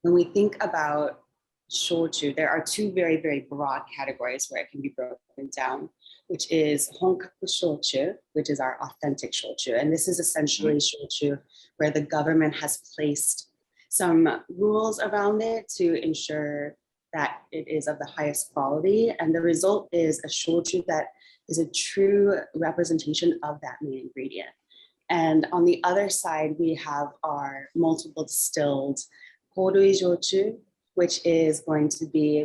when we think about shochu, there are two very, very broad categories where it can be broken down, which is Honkaku Shochu, which is our authentic shochu. And this is essentially shochu where the government has placed some rules around it to ensure that it is of the highest quality. And the result is a shochu that is a true representation of that main ingredient. And on the other side, we have our multiple distilled Horui shochu, which is going to be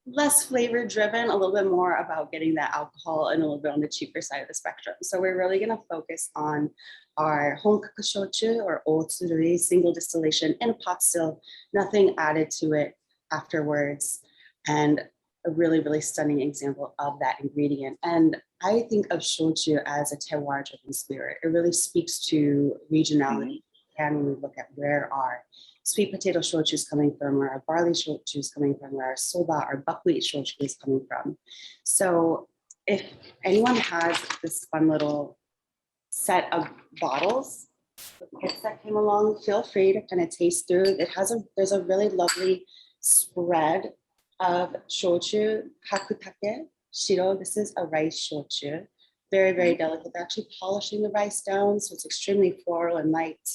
less flavor driven, a little bit more about getting that alcohol and a little bit on the cheaper side of the spectrum. So we're really going to focus on our Honkaku shochu or otsuri, single distillation in a pot still, nothing added to it afterwards, and a really, really stunning example of that ingredient. And I think of shochu as a terroir driven spirit. It really speaks to regionality. And when we look at where our sweet potato shochu is coming from, where our barley shochu is coming from, where our soba, our buckwheat shochu is coming from. So if anyone has this fun little set of bottles, the kits that came along, feel free to kind of taste through. There's a really lovely spread of shochu, hakutake, shiro. This is a rice shochu, very, very delicate. They're actually polishing the rice down, so it's extremely floral and light.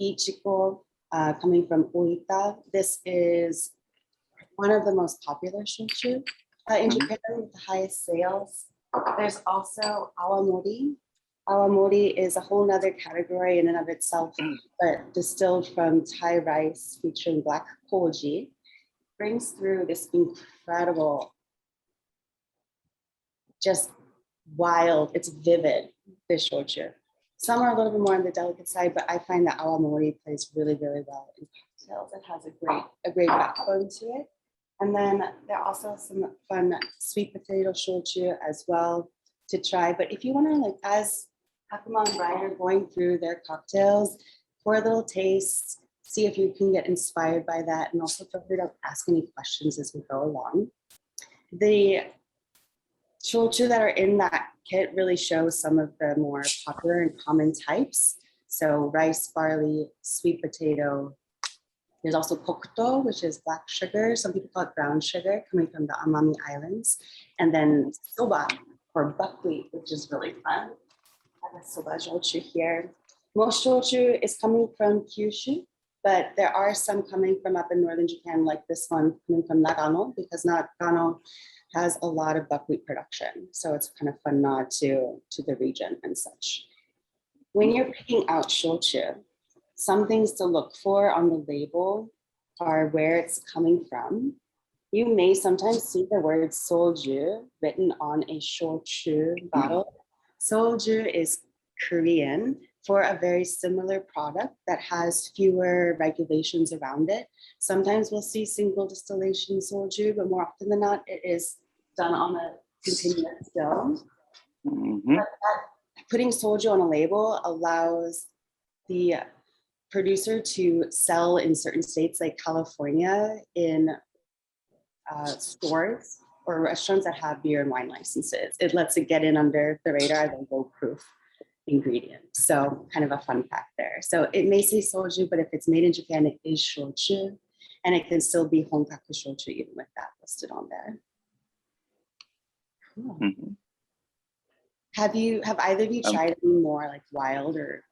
Ichiko, coming from Oita. This is one of the most popular shochu in Japan with the highest sales. There's also Aomori. Aomori is a whole nother category in and of itself, but distilled from Thai rice featuring black Koji. Brings through this incredible, just wild, it's vivid, this shochu. Some are a little bit more on the delicate side, but I find that Aomori plays really, really well in cocktails. It has a great backbone to it. And then there are also some fun sweet potato shochu as well to try. But if you want to, like, as Takuma and Brian are going through their cocktails, pour a little taste, see if you can get inspired by that, and also feel free to ask any questions as we go along. The shochu that are in that kit really show some of the more popular and common types. So rice, barley, sweet potato. There's also kokuto, which is black sugar. Some people call it brown sugar, coming from the Amami Islands. And then soba, or buckwheat, which is really fun. I have a soba shochu here. Most shochu is coming from Kyushu, but there are some coming from up in northern Japan, like this one coming from Nagano, because Nagano has a lot of buckwheat production. So it's kind of fun nod to the region and such. When you're picking out shochu, some things to look for on the label are where it's coming from. You may sometimes see the word soju written on a shochu bottle. Soju is Korean for a very similar product that has fewer regulations around it. Sometimes we'll see single distillation soju, but more often than not, it is done on a continuous still. But putting soju on a label allows the producer to sell in certain states like California in stores or restaurants that have beer and wine licenses. It lets it get in under the radar, the low proof ingredient. So kind of a fun fact there. So it may say soju, but if it's made in Japan, it is shochu, and it can still be honkaku shochu even with that listed on there. Cool. Have either of you tried any more like wild or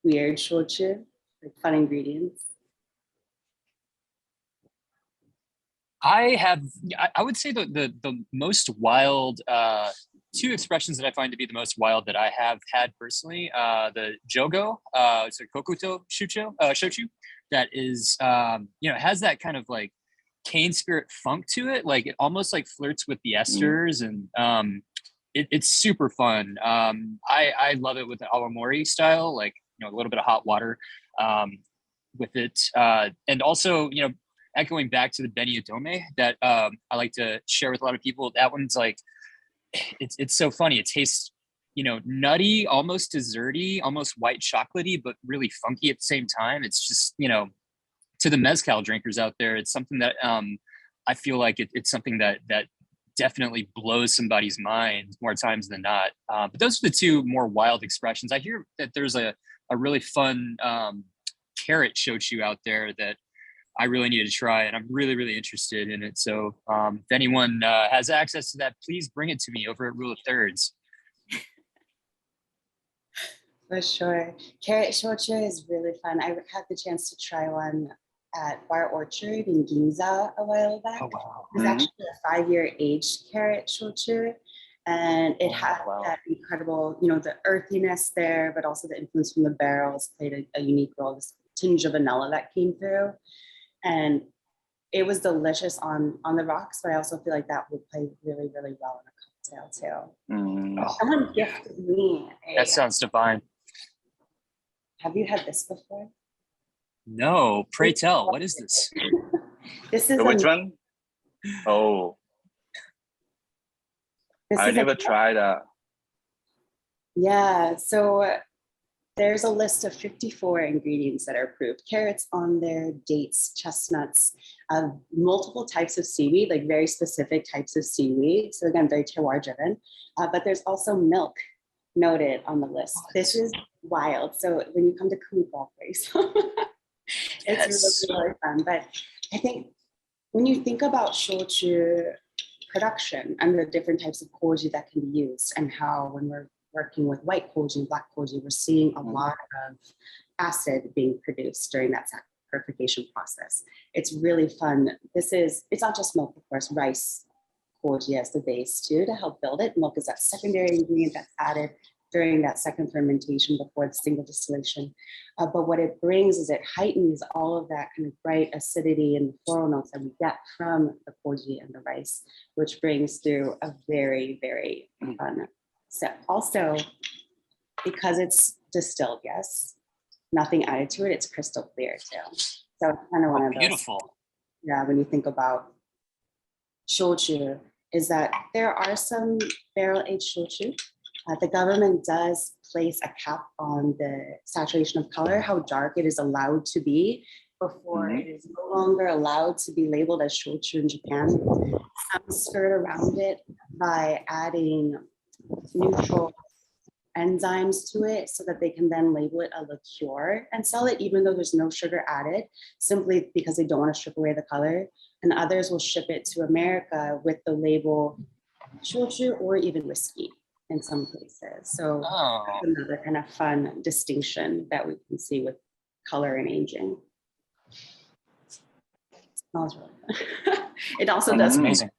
weird shochu, like fun ingredients? I would say the most wild, two expressions that I find to be the most wild that I have had personally, the jogo, it's a kokuto shochu, that is, has that kind of like cane spirit funk to it. Like it almost like flirts with the esters, and it's super fun. I love it with the Aomori style, like, a little bit of hot water with it. And also, echoing back to the Beni-ikko that I like to share with a lot of people, that one's like, it's so funny. It tastes, nutty, almost desserty, almost white chocolatey, but really funky at the same time. It's just, to the mezcal drinkers out there, it's something that I feel like it's something that definitely blows somebody's mind more times than not. But those are the two more wild expressions. I hear that there's a really fun carrot shochu out there that I really need to try, and I'm really, really interested in it. So if anyone has access to that, please bring it to me over at Rule of Thirds. For sure. Carrot shochu is really fun. I had the chance to try one at Bar Orchard in Ginza a while back. Oh, wow. It was actually a 5-year aged carrot shochu. And it had that incredible, the earthiness there, but also the influence from the barrels played a unique role, this tinge of vanilla that came through. And it was delicious on the rocks, but I also feel like that would play really, really well in a cocktail too. Someone gifted me That sounds divine. Have you had this before? No, pray tell. What is this? This is which one? Oh, I never tried that. Yeah, so there's a list of 54 ingredients that are approved. Carrots on there, dates, chestnuts, multiple types of seaweed, like very specific types of seaweed. So again, very terroir driven. But there's also milk noted on the list. This is wild. So when you come to Kumiko, for example, it's really, really fun. But I think when you think about shochu production and the different types of koji that can be used, and how when we're working with white koji and black koji, we're seeing a lot of acid being produced during that purification process. It's really fun. It's not just milk, of course, rice koji as the base too to help build it. Milk is that secondary ingredient that's added during that second fermentation before the single distillation. But what it brings is it heightens all of that kind of bright acidity and the floral notes that we get from the koji and the rice, which brings through a very, very fun set. Also, because it's distilled, yes, nothing added to it, it's crystal clear too. So it's kind of one of those. Beautiful. Yeah, when you think about shochu, is that there are some barrel-aged shochu. The government does place a cap on the saturation of color, how dark it is allowed to be before it is no longer allowed to be labeled as shochu in Japan. Some skirt around it by adding neutral enzymes to it so that they can then label it a liqueur and sell it even though there's no sugar added, simply because they don't want to strip away the color. And others will ship it to America with the label shochu or even whiskey in some places. So that's another kind of fun distinction that we can see with color and aging. It smells really good. It also does amazing.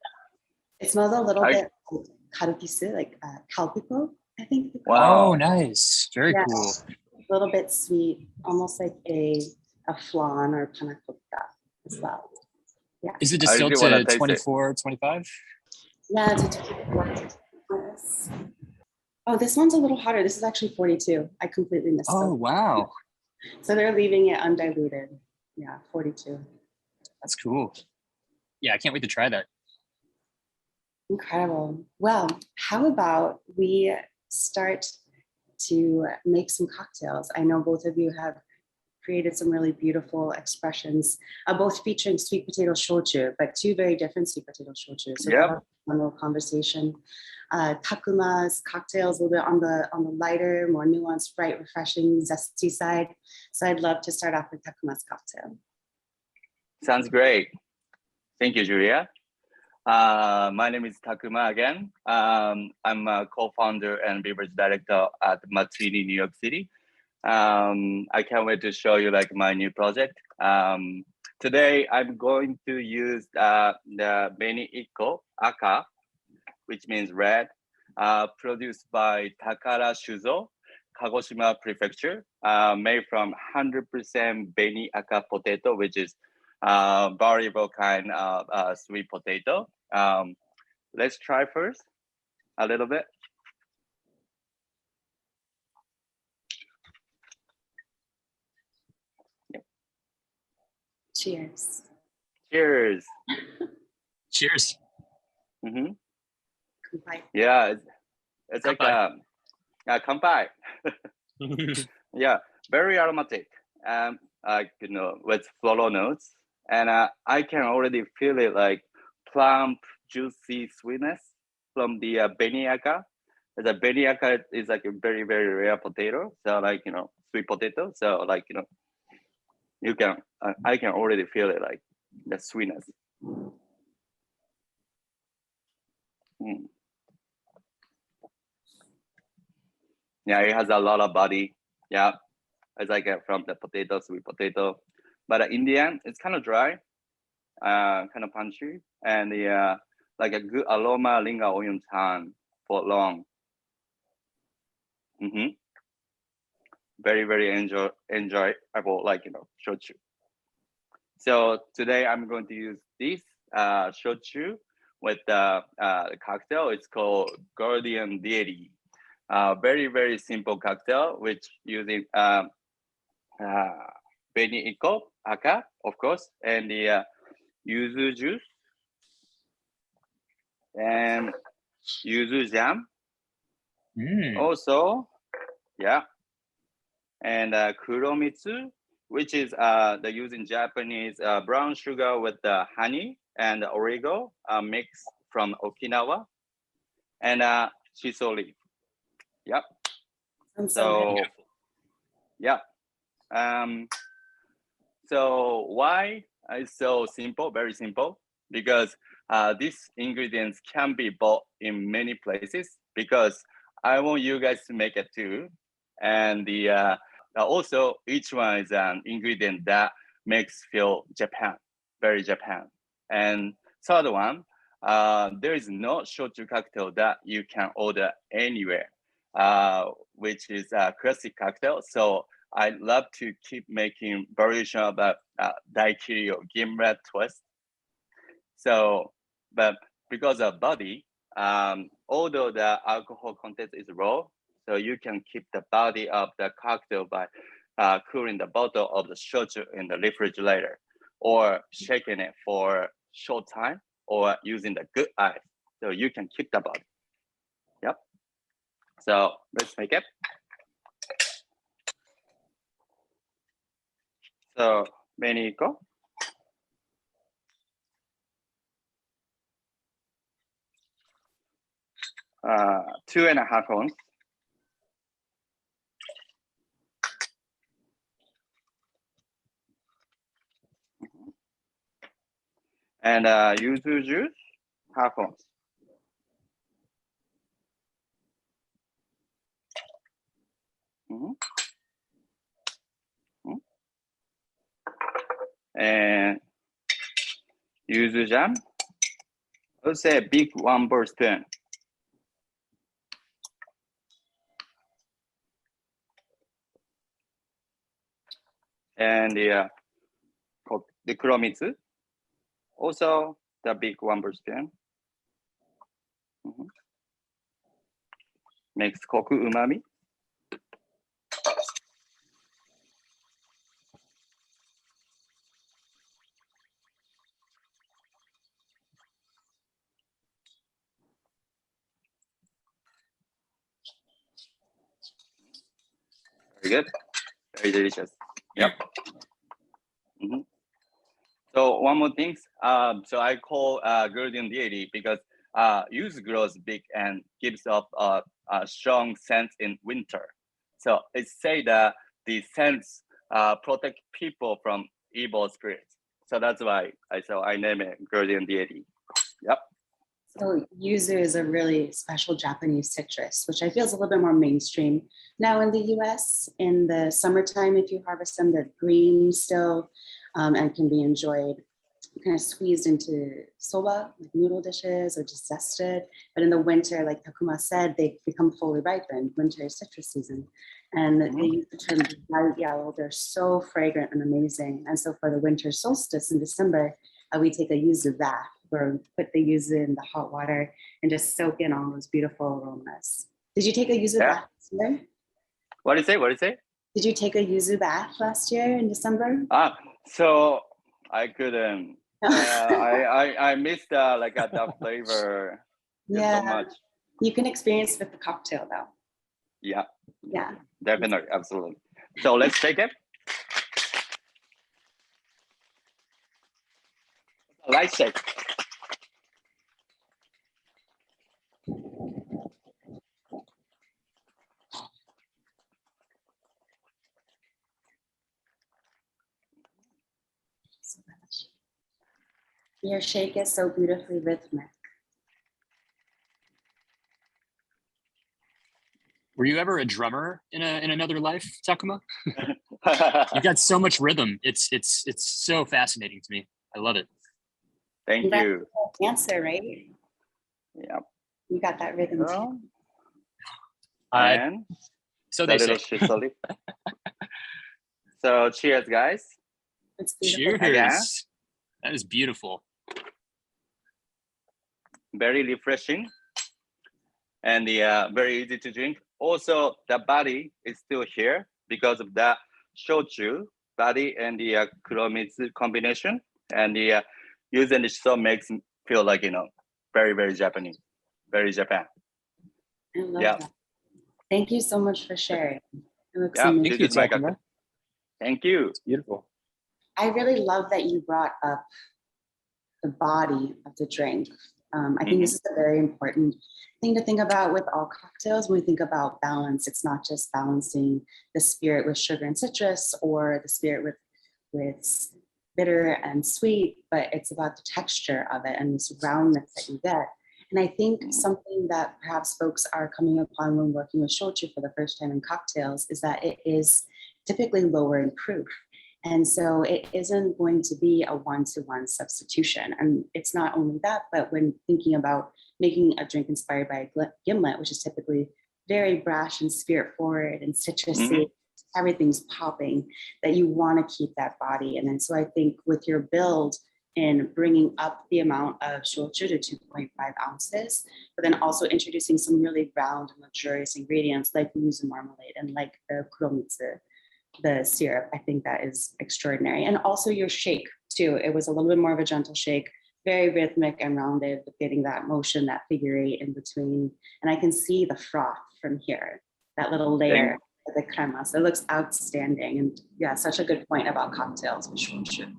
It smells a little bit like karukisu, like calpico, I think. Wow. Oh, nice. Very cool. A little bit sweet, almost like a flan or panna cotta as well. Yeah. Is it distilled to 24, 25? Yeah, it's a 24. Oh, this one's a little hotter. This is actually 42. I completely missed it. Oh, wow. So they're leaving it undiluted. Yeah, 42. That's cool. Yeah, I can't wait to try that. Incredible. Well, how about we start to make some cocktails? I know both of you have created some really beautiful expressions, both featuring sweet potato shochu, but two very different sweet potato shochu. So we'll have one little conversation. Takuma's cocktails a little bit on the lighter, more nuanced, bright, refreshing, zesty side. So I'd love to start off with Takuma's cocktail. Sounds great. Thank you, Julia. My name is Takuma again. I'm a co-founder and beverage director at Matsuri, New York City. I can't wait to show you like my new project. Today, I'm going to use the Beni-ikko Aka, which means red, produced by Takara Shuzo, Kagoshima Prefecture, made from 100% Beni-aka potato, which is variable kind of sweet potato. Let's try first a little bit. Cheers. Cheers. Cheers. Mm-hmm. Kanpai. Yeah, it's like kanpai. Yeah, very aromatic. With floral notes, and I can already feel it like plump, juicy sweetness from the Beni-aka. The Beni-aka is like a very, very rare potato, so like sweet potato. So like You can, I can already feel it, like the sweetness. Mm. Yeah, it has a lot of body. Yeah, as I get from the potato, sweet potato. But in the end, it's kind of dry, kind of punchy, and the like a good aroma linger on your tongue for long. Very, very enjoyable, like, shochu. So today I'm going to use this shochu with the cocktail. It's called Guardian Deity. Very, very simple cocktail, which using Beni-ikko, aka, of course, and the yuzu juice and yuzu jam. Also, yeah, and kuromitsu, which is the using Japanese brown sugar with the honey and origo mixed from Okinawa, and shiso leaf. Yep. So yeah. So why it's so simple? Very simple, because these ingredients can be bought in many places. Because I want you guys to make it too, and the also each one is an ingredient that makes feel Japan, very Japan. And third one, there is no shochu cocktail that you can order anywhere, which is a classic cocktail. So I love to keep making variation about daiquiri or gimlet twist. So, but because of body, although the alcohol content is low, so you can keep the body of the cocktail by cooling the bottle of the shochu in the refrigerator, or shaking it for short time, or using the good ice, so you can keep the body. Yep. So let's make it. So Beni-ikko. 2.5 ounces. And yuzu juice, 1/2 ounce. And yuzu jam, I would say a big 1 spoon. And the kuromitsu, also the big 1 spoon. Makes koku umami. Very good, very delicious. Yep. So one more thing, so I call Guardian Deity because yuzu grows big and gives off a strong scent in winter. So it's say that the scents protect people from evil spirits. So that's why I name it Guardian Deity. Yep. So yuzu is a really special Japanese citrus, which I feel is a little bit more mainstream now in the US. In the summertime, if you harvest them, they're green still and can be enjoyed kind of squeezed into soba, like noodle dishes, or just zested. But in the winter, like Takuma said, they become fully ripened. Winter is citrus season. And they use the term bright yellow. They're so fragrant and amazing. And so for the winter solstice in December, we take a yuzu bath, where we put the yuzu in the hot water and just soak in all those beautiful aromas. Did you take a yuzu bath last year? What did you say? Did you take a yuzu bath last year in December? So I couldn't. I missed like the flavor so much. You can experience with the cocktail though. Yeah. Yeah. Definitely, absolutely. So let's take it. Light shake. Your shake is so beautifully rhythmic. Were you ever a drummer in another life, Takuma? You've got so much rhythm. It's so fascinating to me. I love it. Thank you. Dancer, right? Yeah. You got that rhythm too. And so the they little say. shizzly. So cheers, guys. It's beautiful. Cheers. That is beautiful. Very refreshing and very easy to drink. Also, the body is still here because of the shochu body and the kuromitsu combination, and the using the so makes me feel like very very Japanese, very Japan. I love that. Thank you so much for sharing. It looks Thank you, Takuma. Thank you. It's beautiful. I really love that you brought up the body of the drink. I think this is a very important thing to think about with all cocktails. When we think about balance, it's not just balancing the spirit with sugar and citrus or the spirit with bitter and sweet, but it's about the texture of it and this roundness that you get. And I think something that perhaps folks are coming upon when working with shochu for the first time in cocktails is that it is typically lower in proof. And so it isn't going to be a one-to-one substitution. And it's not only that, but when thinking about making a drink inspired by a gimlet, which is typically very brash and spirit forward and citrusy, everything's popping, that you want to keep that body. And then so I think with your build in bringing up the amount of shochu to 2.5 ounces, but then also introducing some really round and luxurious ingredients like yuzu marmalade and like the kuromitsu, the syrup, I think that is extraordinary. And also your shake too. It was a little bit more of a gentle shake, very rhythmic and rounded, but getting that motion, that figure eight in between. And I can see the froth from here, that little layer of the crema. So it looks outstanding. And yeah, such a good point about cocktails with shochu.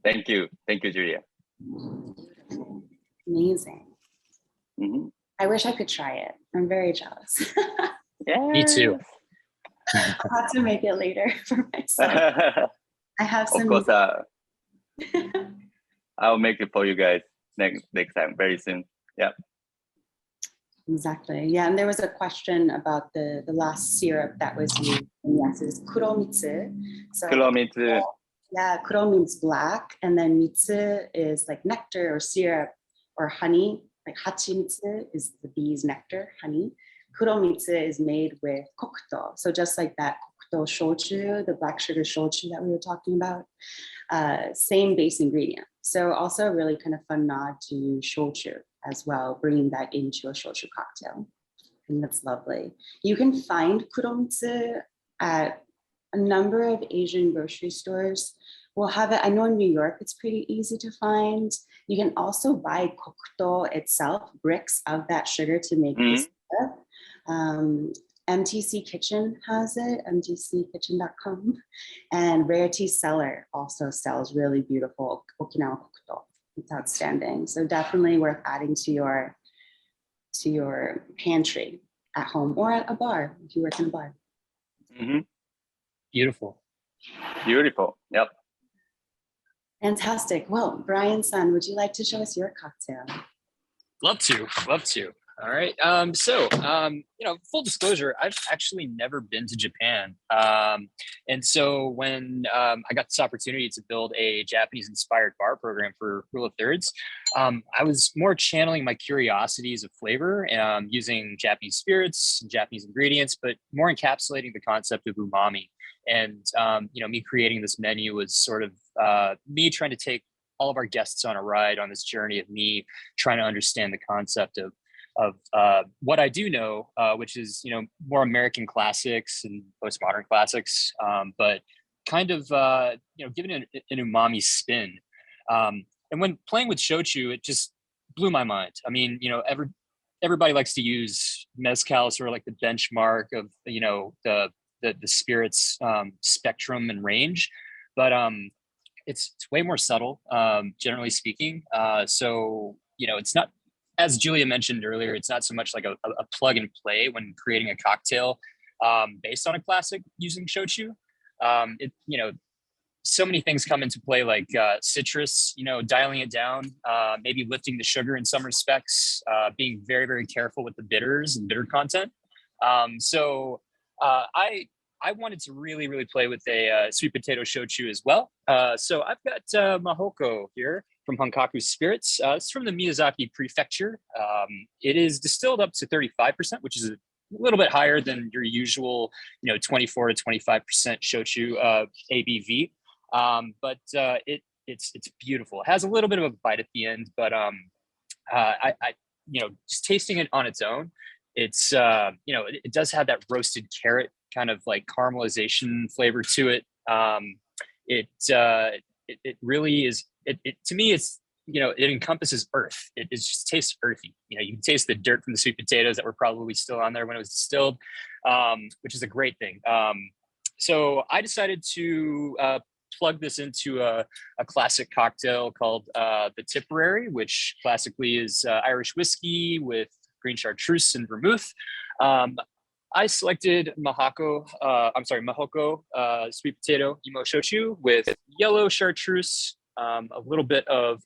Thank you. Thank you, Julia. Amazing. I wish I could try it. I'm very jealous. Yeah. Me too. I'll have to make it later for myself. I have some. Of course, I'll make it for you guys next time, very soon. Yeah. Exactly. Yeah, and there was a question about the last syrup that was used. And yes, it's kuromitsu. So Kuromitsu. yeah, kuro means black, and then mitsu is like nectar or syrup or honey. Like hachimitsu is the bee's nectar, honey. Kuromitsu is made with kokuto. So just like that kokuto shochu, the black sugar shochu that we were talking about, same base ingredient. So also a really kind of fun nod to shochu as well, bringing that into a shochu cocktail. And that's lovely. You can find kuromitsu at a number of Asian grocery stores. We'll have it, I know in New York, it's pretty easy to find. You can also buy kokuto itself, bricks of that sugar to make this syrup. MTC Kitchen has it, mtckitchen.com. And Rarity Cellar also sells really beautiful Okinawa kokuto. It's outstanding. So definitely worth adding to your pantry at home or at a bar if you work in a bar. Beautiful. Beautiful. Yep. Fantastic. Well, Brian-san, would you like to show us your cocktail? Love to. All right. Full disclosure, I've actually never been to Japan. And so when I got this opportunity to build a Japanese inspired bar program for Rule of Thirds, I was more channeling my curiosities of flavor, using Japanese spirits, Japanese ingredients, but more encapsulating the concept of umami. And, me creating this menu was sort of me trying to take all of our guests on a ride on this journey of me trying to understand the concept of what I do know, which is, more American classics and postmodern classics, but kind of, giving it an umami spin. And when playing with shochu, it just blew my mind. I mean, everybody likes to use mezcal sort of like the benchmark of, the spirits spectrum and range, but it's way more subtle, generally speaking. So, it's not, as Julia mentioned earlier, it's not so much like a plug and play when creating a cocktail based on a classic using shochu. so many things come into play, like citrus, you know, dialing it down, maybe lifting the sugar in some respects, being very, very careful with the bitters and bitter content. So I wanted to really, really play with a sweet potato shochu as well. So I've got Mahoko here from Honkaku Spirits. It's from the Miyazaki Prefecture. It is distilled up to 35%, which is a little bit higher than your usual, you know, 24 to 25% shochu ABV. But it's beautiful. It has a little bit of a bite at the end, but I you know, just tasting it on its own, it's you know, it does have that roasted carrot kind of like caramelization flavor to it. It really is. It to me, it's, you know, it encompasses earth. It just tastes earthy. You know, you can taste the dirt from the sweet potatoes that were probably still on there when it was distilled, which is a great thing. So I decided to plug this into a classic cocktail called the Tipperary, which classically is Irish whiskey with green chartreuse and vermouth. I selected Mahoko sweet potato imo shochu with yellow chartreuse, a little bit of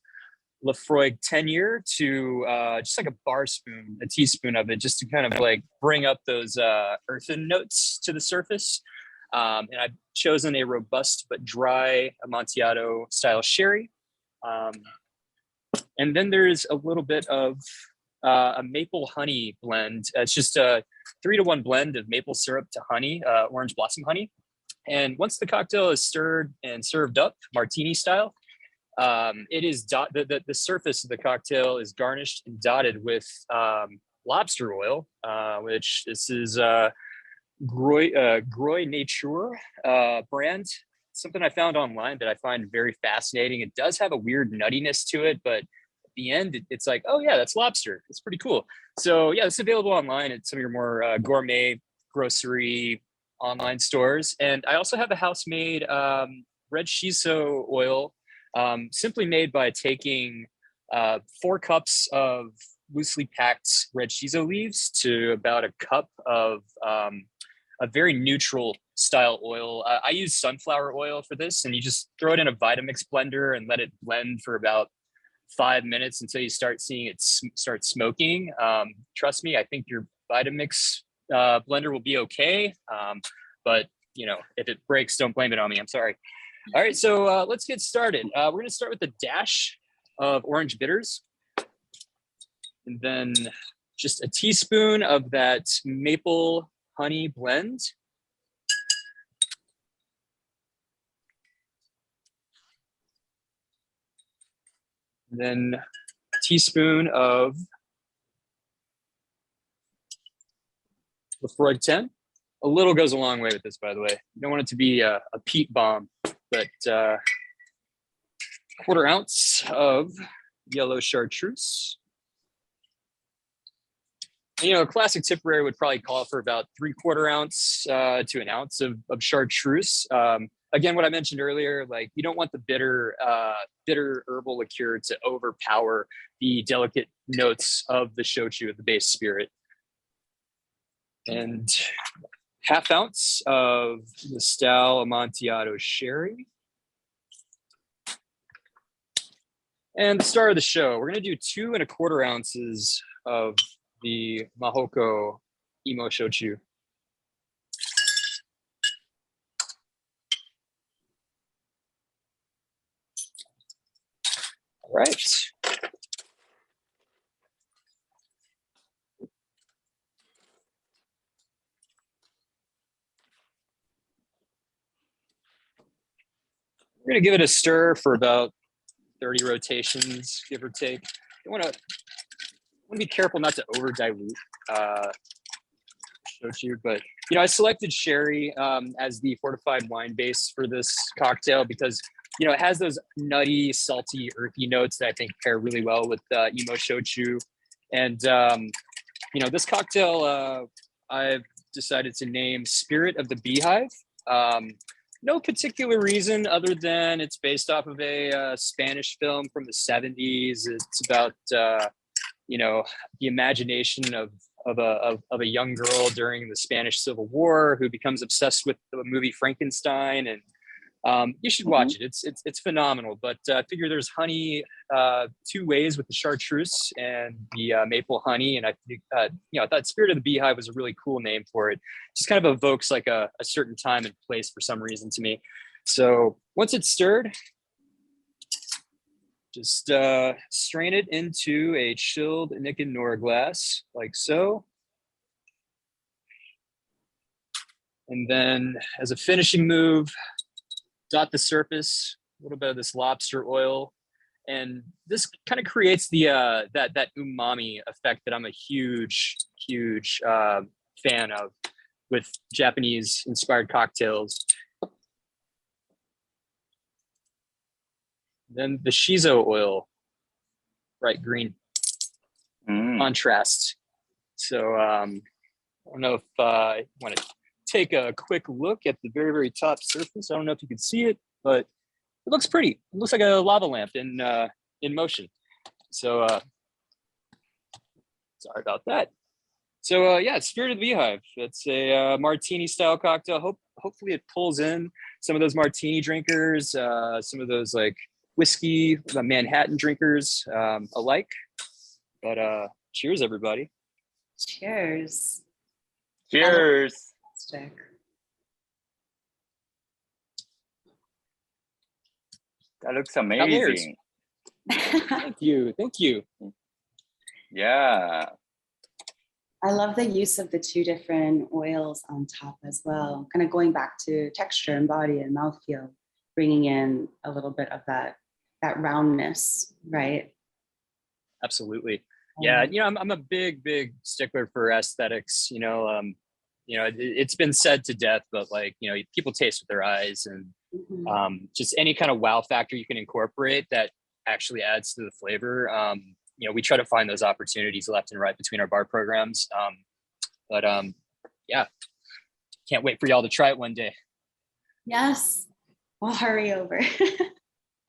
Lafroig 10-year to just like a teaspoon of it, just to kind of like bring up those earthen notes to the surface. And I've chosen a robust but dry Amontillado style sherry. And then there's a little bit of a maple honey blend. It's just a 3-to-1 blend of maple syrup to honey, orange blossom honey. And once the cocktail is stirred and served up, martini style, it is the surface of the cocktail is garnished and dotted with lobster oil, which this is Groy Nature brand. Something I found online that I find very fascinating. It does have a weird nuttiness to it, but at the end, it's like, oh yeah, that's lobster. It's pretty cool. So yeah, it's available online at some of your more gourmet grocery online stores. And I also have a house-made red shiso oil, simply made by taking 4 cups of loosely packed red shiso leaves to about a cup of a very neutral style oil. I use sunflower oil for this, and you just throw it in a Vitamix blender and let it blend for about 5 minutes until you start seeing it start smoking. Trust me, I think your Vitamix blender will be okay. But you know, if it breaks, don't blame it on me. I'm sorry. All right, so let's get started. We're going to start with a dash of orange bitters, and then just a teaspoon of that maple honey blend. And then a teaspoon of Lafroig 10. A little goes a long way with this, by the way. You don't want it to be a peat bomb, but 1/4 ounce of yellow chartreuse. You know, a classic Tipperary would probably call for about 3/4 ounce to an ounce of chartreuse. Again, what I mentioned earlier, like you don't want the bitter herbal liqueur to overpower the delicate notes of the shochu, the base spirit. And 1/2 ounce of the Style Amontillado sherry. And the star of the show, we're going to do 2 1/4 ounces of the Mahoko Imo Shochu. All right. We're going to give it a stir for about 30 rotations, give or take. You want to be careful not to over dilute shochu, but you know, I selected sherry as the fortified wine base for this cocktail because you know it has those nutty, salty, earthy notes that I think pair really well with imo shochu. And you know, this cocktail I've decided to name Spirit of the Beehive. No particular reason other than it's based off of a Spanish film from the 70s. It's about you know, the imagination of a young girl during the Spanish Civil War who becomes obsessed with the movie Frankenstein, and You should watch it. It's phenomenal. But I figure there's honey 2 ways with the chartreuse and the maple honey. And I think I thought Spirit of the Beehive was a really cool name for it. Just kind of evokes like a certain time and place for some reason to me. So once it's stirred, just strain it into a chilled Nikken Nora glass like so. And then as a finishing move, dot the surface, a little bit of this lobster oil. And this kind of creates the that umami effect that I'm a huge fan of with Japanese inspired cocktails. Then the shiso oil, bright green contrast. So I don't know if I want to take a quick look at the very, very top surface. I don't know if you can see it, but it looks pretty. It looks like a lava lamp in motion. So sorry about that. So yeah, Spirit of the Beehive. It's a martini style cocktail. Hopefully it pulls in some of those martini drinkers, some of those like whiskey, Manhattan drinkers alike. But cheers, everybody. Cheers. Cheers. Fantastic. That looks amazing. Thank you. Yeah. I love the use of the 2 different oils on top as well. Kind of going back to texture and body and mouthfeel, bringing in a little bit of that roundness, right? Absolutely. Yeah, I'm a big stickler for aesthetics. It's been said to death, but like people taste with their eyes, and just any kind of wow factor you can incorporate that actually adds to the flavor. We try to find those opportunities left and right between our bar programs. Yeah, can't wait for y'all to try it one day. Yes, we'll hurry over.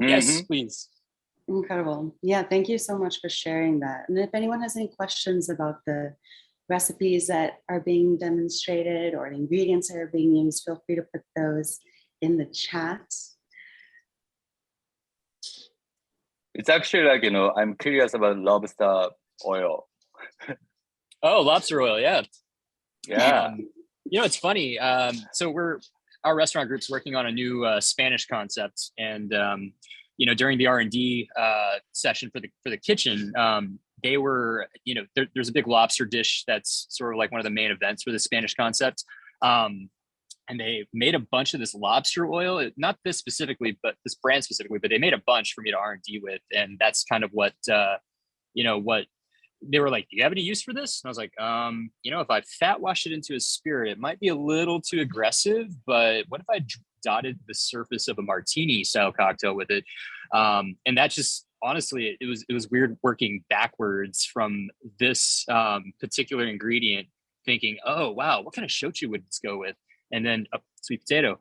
Yes, please. Incredible. Yeah, thank you so much for sharing that. And if anyone has any questions about the recipes that are being demonstrated or the ingredients that are being used, feel free to put those in the chat. It's actually like, I'm curious about lobster oil. Oh, lobster oil. Yeah. Yeah. It's funny. So our restaurant group's working on a new Spanish concept, and during the R&D session for the kitchen, they were, there's a big lobster dish that's sort of like one of the main events for the Spanish concept. And they made a bunch of this lobster oil, not this specifically, but this brand specifically, but they made a bunch for me to R&D with. And that's kind of what, what they were like, do you have any use for this? And I was like, if I fat wash it into a spirit, it might be a little too aggressive, but what if I dotted the surface of a martini style cocktail with it? And that just, honestly, it was weird working backwards from this particular ingredient, thinking, oh, wow, what kind of shochu would this go with? And then a sweet potato,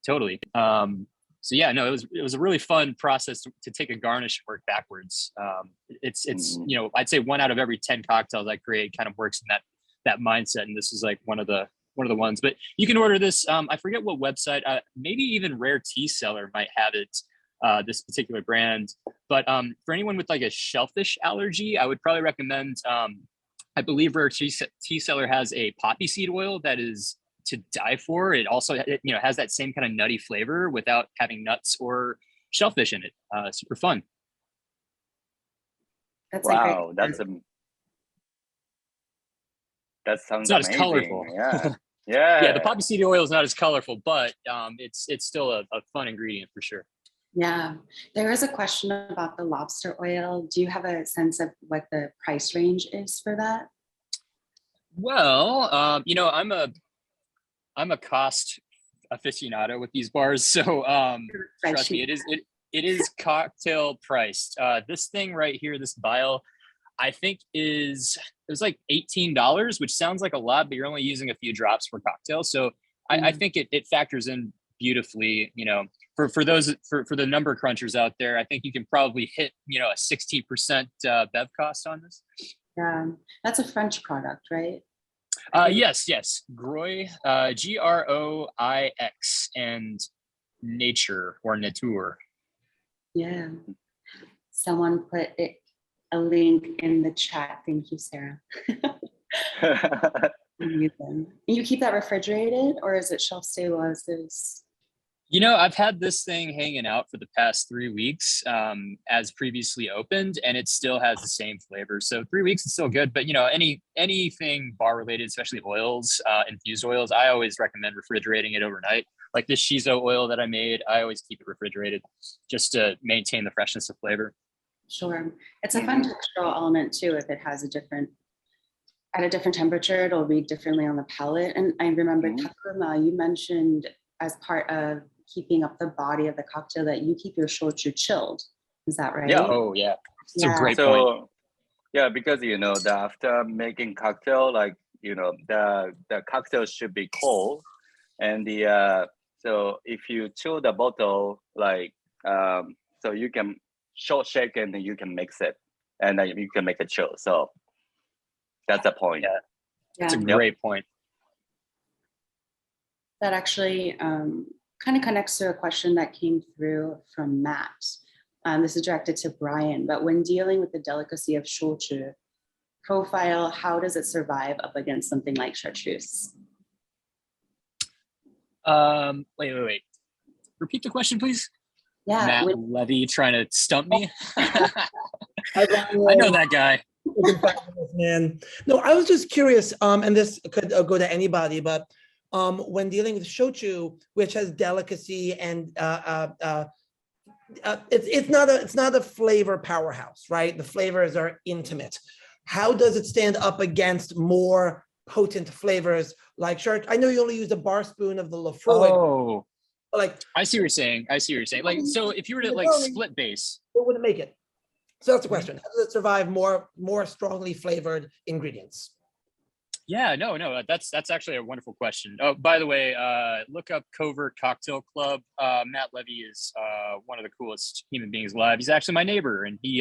totally. So yeah, no, it was a really fun process to take a garnish and work backwards. It's I'd say 1 out of every 10 cocktails I create kind of works in that mindset, and this is like one of the ones. But you can order this. I forget what website. Maybe even Rare Tea Cellar might have it. This particular brand, but for anyone with like a shellfish allergy, I would probably recommend. I believe Rare Tea Cellar has a poppy seed oil that is to die for. It also has that same kind of nutty flavor without having nuts or shellfish in it. Super fun. That's wow, that sounds it's not amazing. As colorful. Yeah. Yeah. Yeah, the poppy seed oil is not as colorful, but it's still a fun ingredient for sure. Yeah, there is a question about the lobster oil. Do you have a sense of what the price range is for that? Well, I'm a cost aficionado with these bars, so trust me, it is cocktail priced. This thing right here, this vial, I think it was like $18, which sounds like a lot, but you're only using a few drops per cocktail. So I think it factors in beautifully. For the number crunchers out there, I think you can probably hit a 16% bev cost on this. Yeah, that's a French product, right? Yes. Groix, Groix, and nature or nature. Yeah. Someone put a link in the chat. Thank you, Sarah. And you keep that refrigerated, or is it shelf stable as is? You know, I've had this thing hanging out for the past 3 weeks as previously opened, and it still has the same flavor. So 3 weeks is still good, but you know, anything bar related, especially oils, infused oils, I always recommend refrigerating it overnight. Like this shiso oil that I made, I always keep it refrigerated just to maintain the freshness of flavor. Sure. It's a fun textural element too. If it has at a different temperature, it'll read differently on the palate. And I remember Takuma, you mentioned as part of keeping up the body of the cocktail that you keep your shochu chilled. Is that right? Yeah. Oh, yeah. It's a great point. Yeah, because you know that after making cocktail, like you know the cocktail should be cold, and so if you chill the bottle, like so you can short shake and then you can mix it, and then you can make it chill. So that's the point. Yeah, that's a great point. That actually kind of connects to a question that came through from Matt. This is directed to Brian, but when dealing with the delicacy of shochu profile, how does it survive up against something like chartreuse? Wait. Repeat the question, please. Yeah. Matt Levy trying to stump me. I know that guy. Man. No, I was just curious, and this could go to anybody, but when dealing with shochu, which has delicacy and it's not a flavor powerhouse, right? The flavors are intimate. How does it stand up against more potent flavors like chartreuse? I know you only use a bar spoon of the Lafroig. Oh, like I see what you're saying. Like, so if you were to like split base, what would it make it? So that's the question. How does it survive more strongly flavored ingredients? Yeah, no, that's actually a wonderful question. Oh, by the way, look up Covert Cocktail Club. Matt Levy is one of the coolest human beings alive. He's actually my neighbor, and he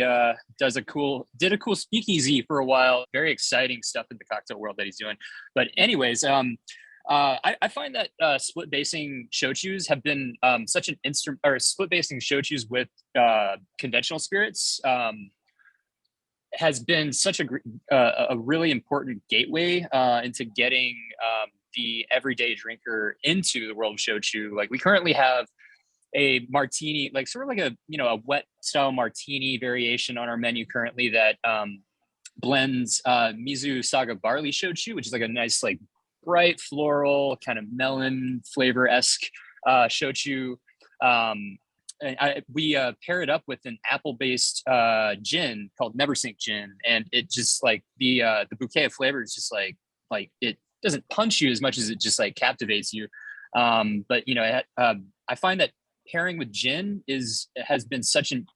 did a cool speakeasy for a while. Very exciting stuff in the cocktail world that he's doing. But anyways, I find that split basing shochus have been such an instrument, or split basing shochus with conventional spirits. Has been such a really important gateway into getting the everyday drinker into the world of shochu. Like we currently have a martini, like sort of like a wet style martini variation on our menu currently that blends Mizu Saga Barley shochu, which is like a nice like bright floral kind of melon flavor-esque shochu. We pair it up with an apple-based gin called Neversink Gin, and it just like the bouquet of flavors just like it doesn't punch you as much as it just like captivates you. But you know, I find that pairing with gin has been such an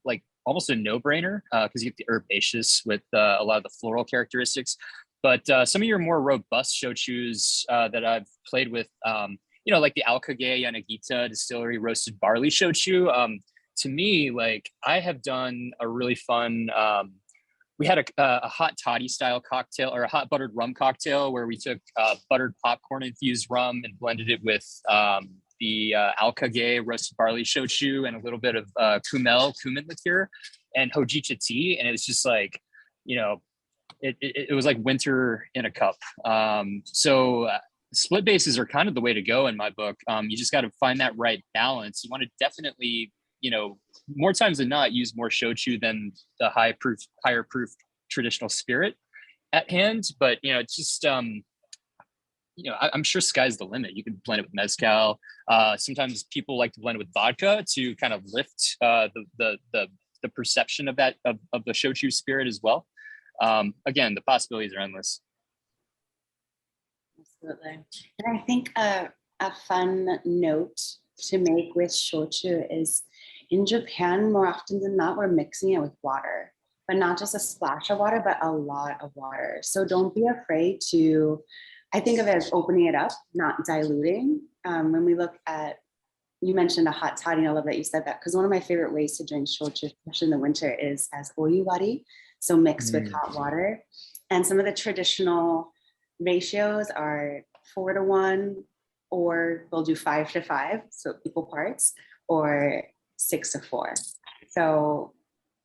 like almost a no-brainer because you get the herbaceous with a lot of the floral characteristics. But some of your more robust shochus that I've played with. You know, like the Alkage Yanagita Distillery roasted barley shochu. To me, like I have done a really fun. We had a hot toddy style cocktail or a hot buttered rum cocktail where we took buttered popcorn infused rum and blended it with the Alkage roasted barley shochu and a little bit of cumin liqueur and hojicha tea, and it was just like, you know, it was like winter in a cup. Split bases are kind of the way to go in my book. You just got to find that right balance. You want to definitely, you know, more times than not, use more shochu than the higher proof traditional spirit at hand. But, you know, it's just, you know, I'm sure sky's the limit. You can blend it with mezcal. Sometimes people like to blend it with vodka to kind of lift the perception of that, of the shochu spirit as well. Again, the possibilities are endless. Absolutely. And I think a fun note to make with shochu is in Japan, more often than not, we're mixing it with water, but not just a splash of water, but a lot of water. So don't be afraid to, I think of it as opening it up, not diluting. When we look at, you mentioned a hot toddy, and I love that you said that, because one of my favorite ways to drink shochu, especially in the winter, is as oyuwari, so mixed with hot water. And some of the traditional ratios are 4-to-1 or we'll do 5-5, so equal parts, or 6-4. So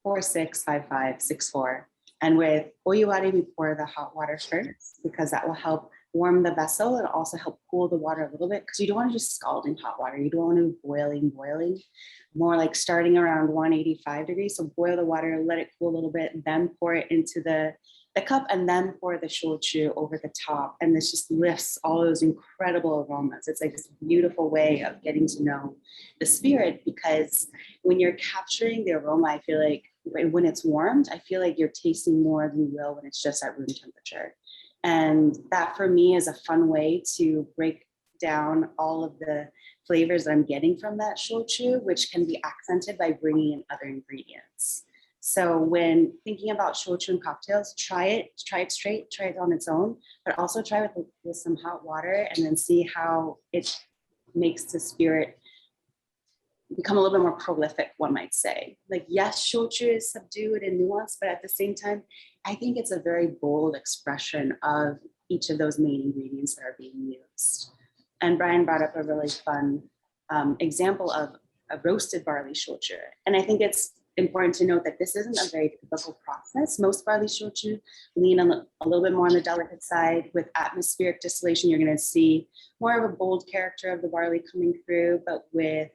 4-6, 5-5, 6-4. And with oyuwari, we pour the hot water first because that will help warm the vessel and also help cool the water a little bit, because you don't want to just scald in hot water. You don't want to boiling, more like starting around 185 degrees. So boil the water, let it cool a little bit, then pour it into the cup, and then pour the shochu over the top. And this just lifts all those incredible aromas. It's like this beautiful way of getting to know the spirit, because when you're capturing the aroma, I feel like when it's warmed, I feel like you're tasting more than you will when it's just at room temperature. And that for me is a fun way to break down all of the flavors that I'm getting from that shochu, which can be accented by bringing in other ingredients. So when thinking about shochu and cocktails, try it straight, try it on its own, but also try with some hot water, and then see how it makes the spirit become a little bit more prolific, one might say. Like, yes, shochu is subdued and nuanced, but at the same time, I think it's a very bold expression of each of those main ingredients that are being used. And Brian brought up a really fun example of a roasted barley shochu. And I think it's important to note that this isn't a very typical process. Most barley shochu lean a little bit more on the delicate side. With atmospheric distillation, you're going to see more of a bold character of the barley coming through, but with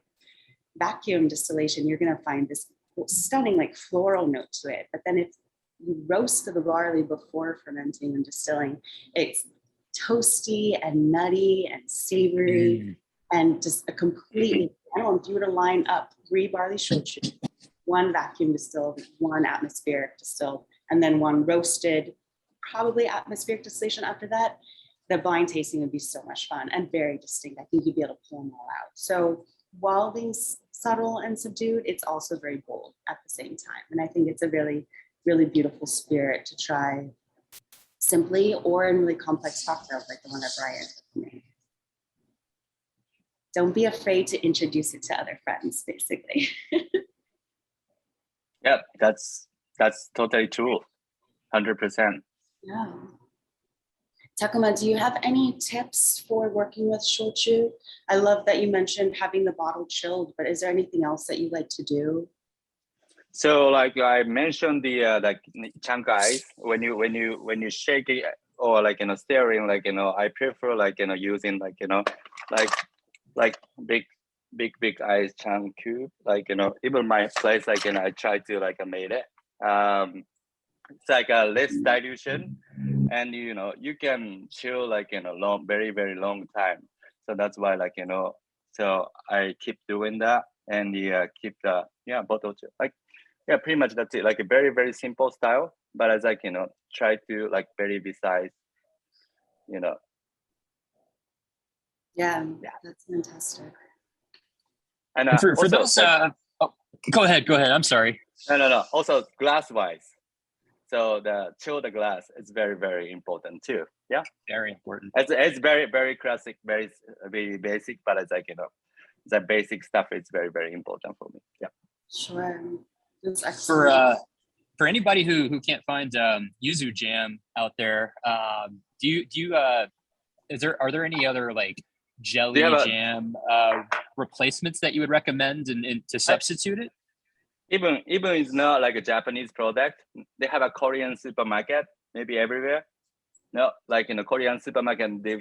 vacuum distillation, you're going to find this stunning like floral note to it. But then if you roast the barley before fermenting and distilling, it's toasty and nutty and savory and just a completely, I don't know, if you were to line up 3 barley shochu, 1 vacuum distilled, 1 atmospheric distilled, and then 1 roasted, probably atmospheric distillation after that, the blind tasting would be so much fun and very distinct. I think you'd be able to pull them all out. So while being subtle and subdued, it's also very bold at the same time. And I think it's a really, really beautiful spirit to try simply or in really complex cocktails like the one that Brian made. Don't be afraid to introduce it to other friends, basically. Yeah, that's totally true. 100%. Yeah. Takuma, do you have any tips for working with shochu? I love that you mentioned having the bottle chilled, but is there anything else that you like to do? So like I mentioned the like chunk ice, when you shake it or like stirring, like I prefer like using like like big ice chunk cube, like even my place, like I try to like made it. It's like a less dilution, and you can chill like long, very very long time. So that's why like so I keep doing that, and keep the bottle chill. Like pretty much that's it. Like a very very simple style, but as like try to like very precise. Yeah, that's fantastic. And For also, those, go ahead. I'm sorry. No. Also glass wise. So the chill the glass is very, very important too. Yeah. Very important. It's very, very classic, very, very basic, but it's like, the basic stuff is very, very important for me. Yeah. Sure. That's excellent. For anybody who can't find yuzu jam out there, are there any other like jelly jam replacements that you would recommend and to substitute it? Even it's not like a Japanese product. They have a Korean supermarket, maybe everywhere. No, like in a Korean supermarket, they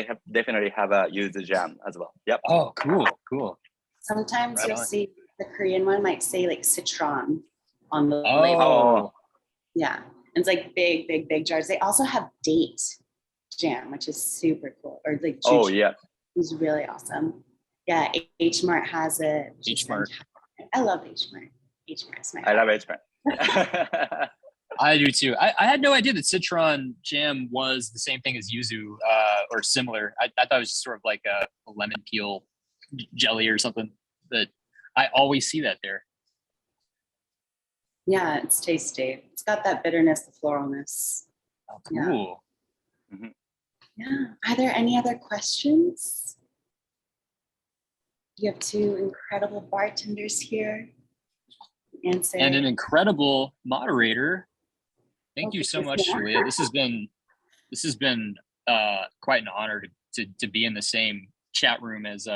have definitely have a yuzu jam as well. Yep. Oh, cool. Sometimes Right you'll on. see the Korean one might say like citron on the Oh. label. Yeah, and it's like big jars. They also have date jam, which is super cool. Or like juice. Oh yeah, it's really awesome. Yeah, H Mart has it. H Mart. I love H Mart. H Mart's my I love H Mart. I do too. I had no idea that citron jam was the same thing as yuzu or similar. I thought it was just sort of like a lemon peel jelly or something. But I always see that there. Yeah, it's tasty. It's got that bitterness, the floralness. Oh, cool. Yeah. Mm-hmm. Yeah. Are there any other questions? You have 2 incredible bartenders here. And an incredible moderator. Thank you so much, Julia. This has been quite an honor to be in the same chat room as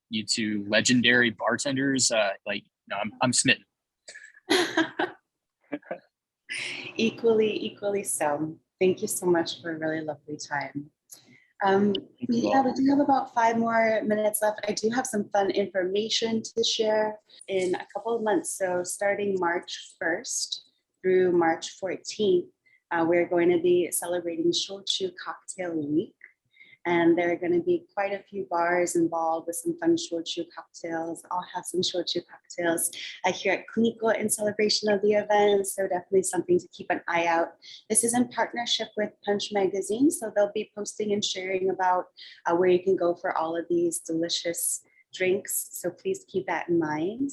you two legendary bartenders. I'm smitten. Equally so. Thank you so much for a really lovely time. Yeah, we do have about 5 more minutes left. I do have some fun information to share in a couple of months. So starting March 1st through March 14th, we're going to be celebrating Shochu Cocktail Week. And there are going to be quite a few bars involved with some fun shochu cocktails. I'll have some shochu cocktails here at Kumiko in celebration of the event. So definitely something to keep an eye out. This is in partnership with Punch Magazine. So they'll be posting and sharing about where you can go for all of these delicious drinks. So please keep that in mind.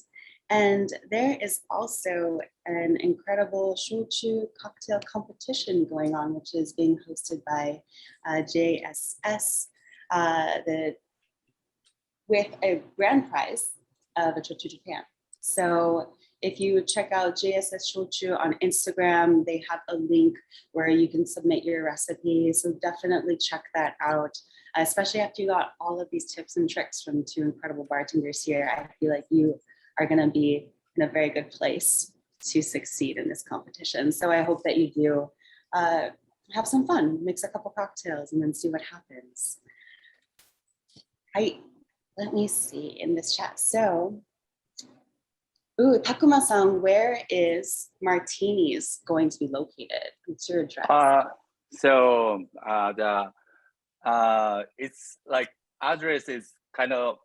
And there is also an incredible shochu cocktail competition going on, which is being hosted by JSS with a grand prize of a trip to Japan. So if you check out JSS Shochu on Instagram, they have a link where you can submit your recipes. So definitely check that out, especially after you got all of these tips and tricks from 2 incredible bartenders here. I feel like you are going to be in a very good place to succeed in this competition. So I hope that you do have some fun, mix a couple cocktails, and then see what happens. Let me see in this chat. So, Takuma-san, where is Martini's going to be located? What's your address? It's like address is kind of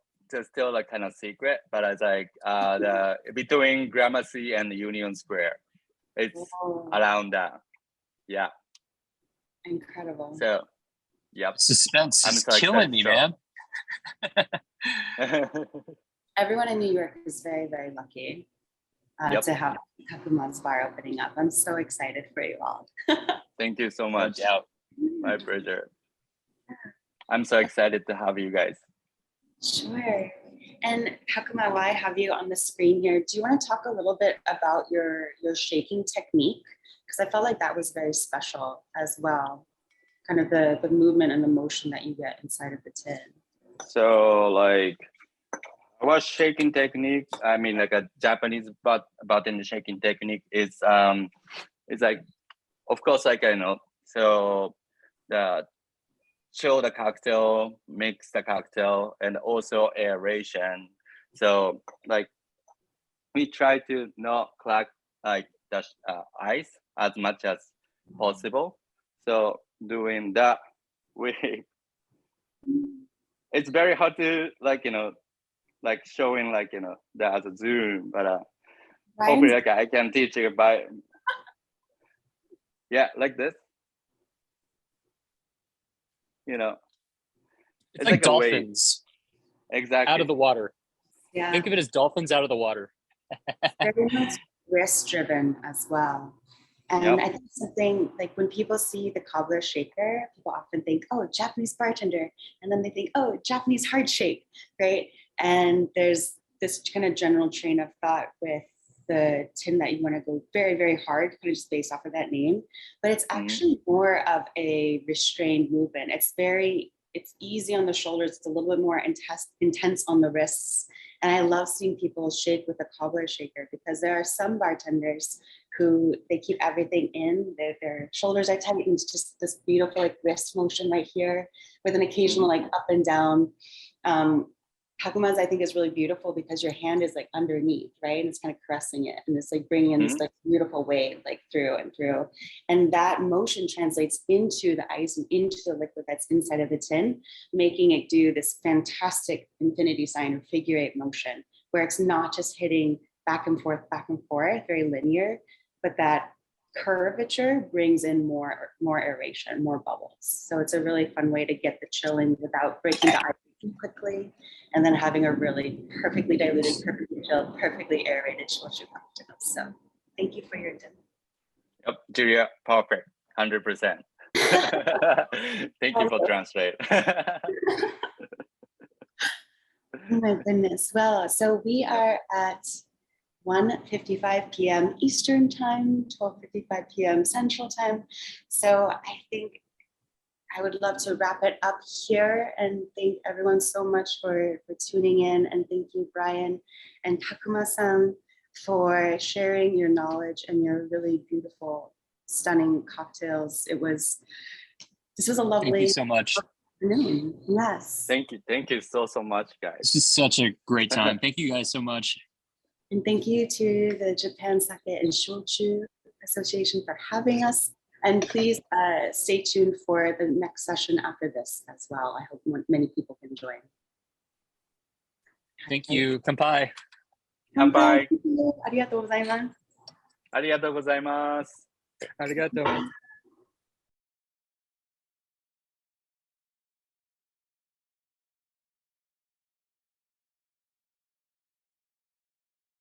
still like kind of secret, but it's like the between Gramercy and Union Square. It's around that. Yeah. Incredible. So, yep. Suspense is killing me, man. Everyone in New York is very, very lucky to have Takuma's bar opening up. I'm so excited for you all. Thank you so much. My pleasure. I'm so excited to have you guys. Sure. And Takuma, while I have you on the screen here, do you want to talk a little bit about your shaking technique? Because I felt like that was very special as well. Kind of the movement and the motion that you get inside of the tin. So like our shaking technique, I mean like a Japanese bartender shaking technique is like, of course, like so the chill the cocktail, mix the cocktail, and also aeration. So like we try to not crack like the ice as much as possible. So doing that, it's very hard to like showing like that as a zoom, but hopefully like I can teach you by like this. It's like dolphins. Exactly. Out of the water. Yeah. Think of it as dolphins out of the water. Very much risk driven as well. And I think something like when people see the cobbler shaker, people often think, oh, Japanese bartender. And then they think, oh, Japanese hard shake, right? And there's this kind of general train of thought with the tin that you want to go very, very hard, kind of just based off of that name. But it's actually more of a restrained movement. It's easy on the shoulders. It's a little bit more intense on the wrists. And I love seeing people shake with a cobbler shaker because there are some bartenders who they keep everything in. Their shoulders are tight and it's just this beautiful like wrist motion right here with an occasional like up and down. Takuma's I think is really beautiful because your hand is like underneath, right? And it's kind of caressing it and it's like bringing in this like beautiful wave like through and through. And that motion translates into the ice and into the liquid that's inside of the tin, making it do this fantastic infinity sign or figure 8 motion where it's not just hitting back and forth, very linear, but that curvature brings in more aeration, more bubbles. So it's a really fun way to get the chilling without breaking the ice too quickly, and then having a really perfectly diluted, perfectly chilled, perfectly aerated shochu cocktail. So thank you for your time. Yep, Julia, perfect, 100%. Thank you for translate. Oh my goodness. Well, so we are at 1:55 p.m. Eastern time, 12:55 p.m. Central time. So I think I would love to wrap it up here and thank everyone so much for tuning in. And thank you, Brian and Takuma-san, for sharing your knowledge and your really beautiful, stunning cocktails. This was a lovely Thank you so much. afternoon. Yes. Thank you so much, guys. This is such a great time. Thank you guys so much. And thank you to the Japan Sake and Shochu Association for having us. And please stay tuned for the next session after this as well. I hope many people can join. Thank you. Kanpai. Kanpai. ありがとうございます。ありがとうございます。Arigato.